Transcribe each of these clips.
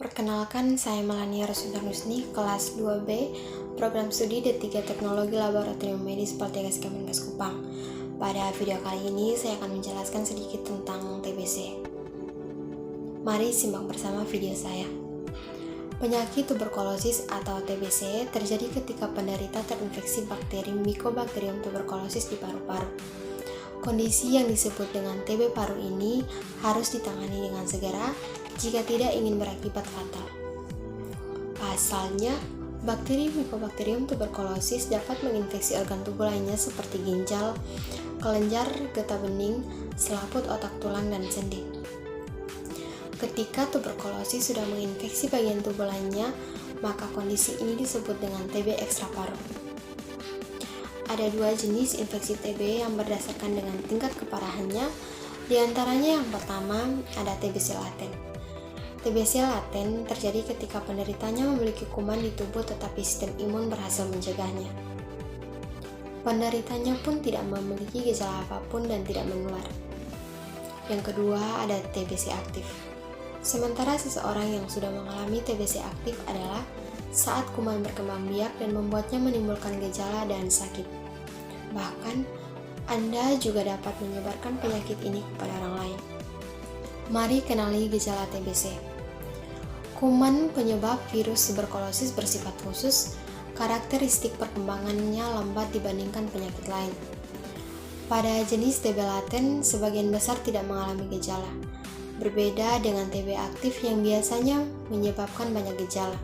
Perkenalkan, saya Melania Rosintarnusni, kelas 2B, program studi D3 Teknologi Laboratorium Medis Poltekkes Kemenkes Kupang. Pada video kali ini, saya akan menjelaskan sedikit tentang TBC. Mari simak bersama video saya. Penyakit tuberkulosis atau TBC terjadi ketika penderita terinfeksi bakteri Mycobacterium tuberculosis di paru-paru. Kondisi yang disebut dengan TB paru ini harus ditangani dengan segera jika tidak ingin berakibat fatal. Pasalnya, bakteri Mycobacterium tuberculosis dapat menginfeksi organ tubuh lainnya seperti ginjal, kelenjar, getah bening, selaput otak tulang, dan sendi. Ketika tuberkulosis sudah menginfeksi bagian tubuh lainnya, maka kondisi ini disebut dengan TB ekstraparu. Ada dua jenis infeksi TB yang berdasarkan dengan tingkat keparahannya. Di antaranya yang pertama ada TBC laten. TBC laten terjadi ketika penderitanya memiliki kuman di tubuh tetapi sistem imun berhasil mencegahnya. Penderitanya pun tidak memiliki gejala apapun dan tidak menular. Yang kedua ada TBC aktif. Sementara seseorang yang sudah mengalami TBC aktif adalah saat kuman berkembang biak dan membuatnya menimbulkan gejala dan sakit. Bahkan, Anda juga dapat menyebarkan penyakit ini kepada orang lain. Mari kenali gejala TBC. Kuman penyebab virus tuberkulosis bersifat khusus, karakteristik perkembangannya lambat dibandingkan penyakit lain. Pada jenis TB laten, sebagian besar tidak mengalami gejala, berbeda dengan TB aktif yang biasanya menyebabkan banyak gejala.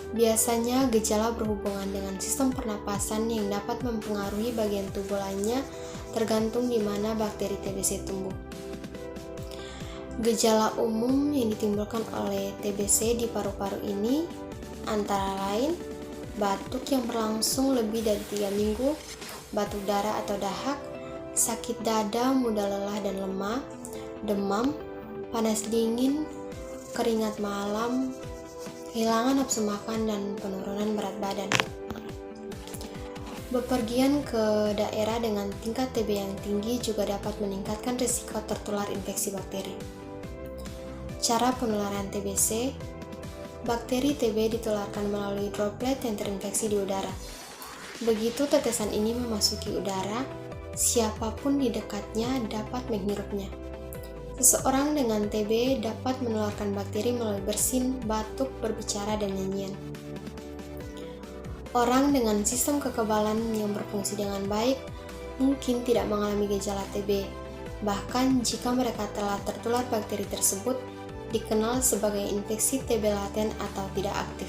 Biasanya gejala berhubungan dengan sistem pernapasan yang dapat mempengaruhi bagian tubuh lainnya tergantung di mana bakteri TBC tumbuh. Gejala umum yang ditimbulkan oleh TBC di paru-paru ini antara lain batuk yang berlangsung lebih dari 3 minggu, batuk darah atau dahak, sakit dada, mudah lelah dan lemah, demam, panas dingin, keringat malam, kehilangan nafsu makan, dan penurunan berat badan. Bepergian ke daerah dengan tingkat TB yang tinggi juga dapat meningkatkan risiko tertular infeksi bakteri. Cara penularan TBC, bakteri TB ditularkan melalui droplet yang terinfeksi di udara. Begitu tetesan ini memasuki udara, siapapun di dekatnya dapat menghirupnya. Seseorang dengan TB dapat menularkan bakteri melalui bersin, batuk, berbicara, dan nyanyian. Orang dengan sistem kekebalan yang berfungsi dengan baik mungkin tidak mengalami gejala TB. Bahkan jika mereka telah tertular bakteri tersebut, dikenal sebagai infeksi TB laten atau tidak aktif.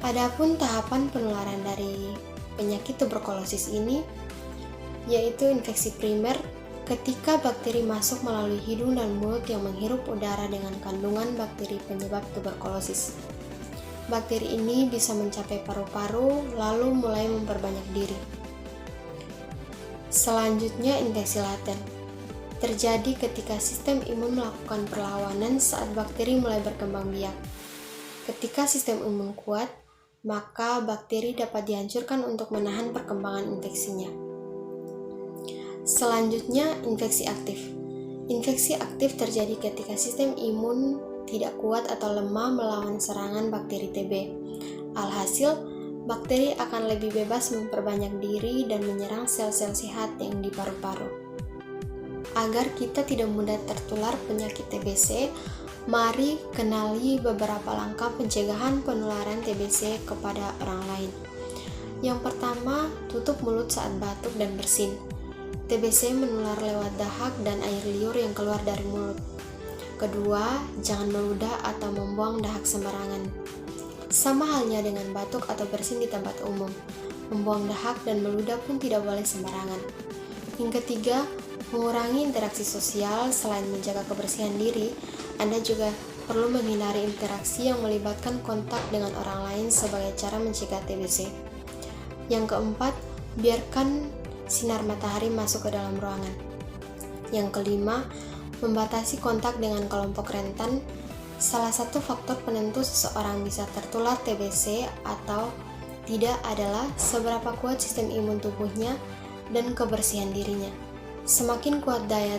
Adapun tahapan penularan dari penyakit tuberkulosis ini, yaitu infeksi primer, ketika bakteri masuk melalui hidung dan mulut yang menghirup udara dengan kandungan bakteri penyebab tuberkulosis. Bakteri ini bisa mencapai paru-paru lalu mulai memperbanyak diri. Selanjutnya, infeksi laten terjadi ketika sistem imun melakukan perlawanan saat bakteri mulai berkembang biak. Ketika sistem imun kuat, maka bakteri dapat dihancurkan untuk menahan perkembangan infeksinya. Selanjutnya, infeksi aktif. Infeksi aktif terjadi ketika sistem imun tidak kuat atau lemah melawan serangan bakteri TB. Alhasil, bakteri akan lebih bebas memperbanyak diri dan menyerang sel-sel sehat yang di paru-paru. Agar kita tidak mudah tertular penyakit TBC, mari kenali beberapa langkah pencegahan penularan TBC kepada orang lain. Yang pertama, tutup mulut saat batuk dan bersin. TBC menular lewat dahak dan air liur yang keluar dari mulut. Kedua, jangan meludah atau membuang dahak sembarangan. Sama halnya dengan batuk atau bersin di tempat umum. Membuang dahak dan meludah pun tidak boleh sembarangan. Yang ketiga, mengurangi interaksi sosial. Selain menjaga kebersihan diri, Anda juga perlu menghindari interaksi yang melibatkan kontak dengan orang lain sebagai cara mencegah TBC. Yang keempat, biarkan sinar matahari masuk ke dalam ruangan. Yang kelima, membatasi kontak dengan kelompok rentan. Salah satu faktor penentu seseorang bisa tertular TBC atau tidak adalah seberapa kuat sistem imun tubuhnya dan kebersihan dirinya. Semakin kuat daya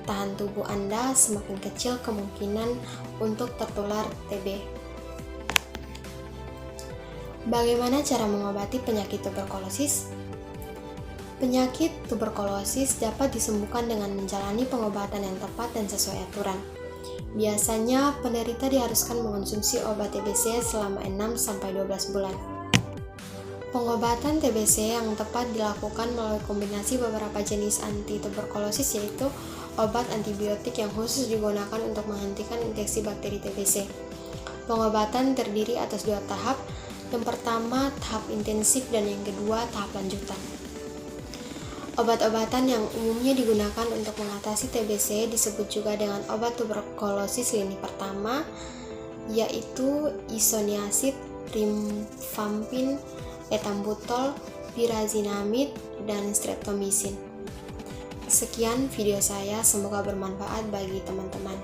tahan tubuh Anda, semakin kecil kemungkinan untuk tertular TB. Bagaimana cara mengobati penyakit tuberkulosis? Penyakit tuberkulosis dapat disembuhkan dengan menjalani pengobatan yang tepat dan sesuai aturan. Biasanya, penderita diharuskan mengonsumsi obat TBC selama 6-12 bulan. Pengobatan TBC yang tepat dilakukan melalui kombinasi beberapa jenis anti-tuberkulosis, yaitu obat antibiotik yang khusus digunakan untuk menghentikan infeksi bakteri TBC. Pengobatan terdiri atas 2 tahap. Yang pertama, tahap intensif, dan yang kedua, tahap lanjutan. Obat-obatan yang umumnya digunakan untuk mengatasi TBC disebut juga dengan obat tuberkulosis lini pertama, yaitu isoniazid, rifampin, etambutol, pirazinamid, dan streptomycin. Sekian video saya, semoga bermanfaat bagi teman-teman.